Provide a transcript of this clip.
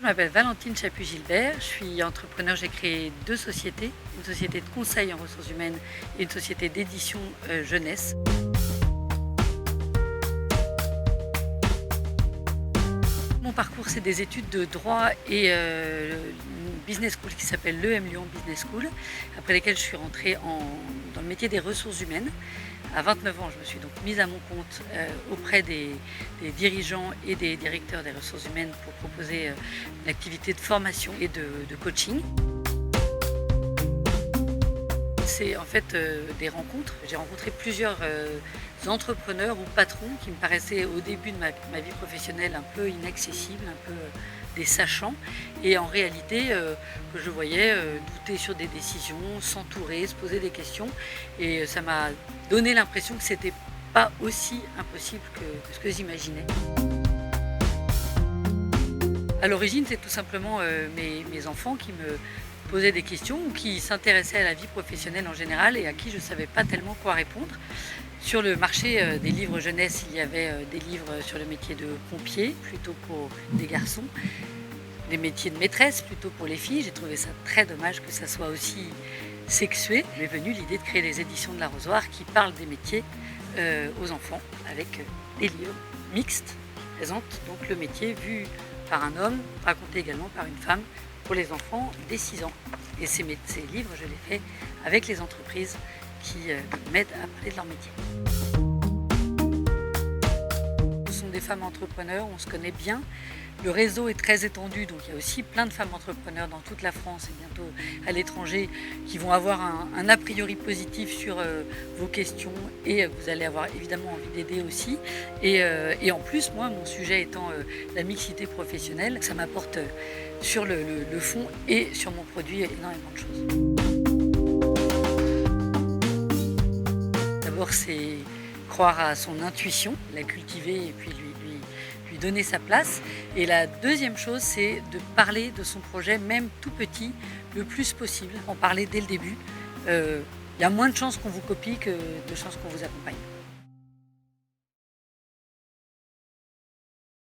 Je m'appelle Valentine Chaput-Gilbert, je suis entrepreneur, j'ai créé 2 sociétés, une société de conseil en ressources humaines et une société d'édition jeunesse. Mon parcours, c'est des études de droit et une business school qui s'appelle l'EM Lyon Business School, après lesquelles je suis rentrée dans le métier des ressources humaines. À 29 ans, je me suis donc mise à mon compte auprès des dirigeants et des directeurs des ressources humaines pour proposer une activité de formation et de coaching. C'est en fait des rencontres. J'ai rencontré plusieurs entrepreneurs ou patrons qui me paraissaient au début de ma vie professionnelle un peu inaccessibles, un peu des sachants. Et en réalité, que je voyais douter sur des décisions, s'entourer, se poser des questions. Et ça m'a donné l'impression que c'était pas aussi impossible que ce que j'imaginais. À l'origine, c'est tout simplement mes enfants qui me posaient des questions ou qui s'intéressaient à la vie professionnelle en général et à qui je ne savais pas tellement quoi répondre. Sur le marché des livres jeunesse, il y avait des livres sur le métier de pompier, plutôt pour des garçons, des métiers de maîtresse, plutôt pour les filles. J'ai trouvé ça très dommage que ça soit aussi sexué. M'est venue l'idée de créer les éditions de l'Arrosoir qui parlent des métiers aux enfants avec des livres mixtes qui présentent donc le métier vu par un homme, raconté également par une femme pour les enfants dès 6 ans. Et ces livres, je les fais avec les entreprises qui m'aident à parler de leur métier. Ce sont des femmes entrepreneurs, on se connaît bien. Le réseau est très étendu, donc il y a aussi plein de femmes entrepreneurs dans toute la France et bientôt à l'étranger qui vont avoir un a priori positif sur vos questions et vous allez avoir évidemment envie d'aider aussi. Et en plus, moi, mon sujet étant la mixité professionnelle, ça m'apporte sur le fond et sur mon produit énormément de choses. D'abord, c'est croire à son intuition, la cultiver et puis lui donner sa place. Et la deuxième chose, c'est de parler de son projet, même tout petit, le plus possible. En parler dès le début. Il y a moins de chances qu'on vous copie que de chances qu'on vous accompagne.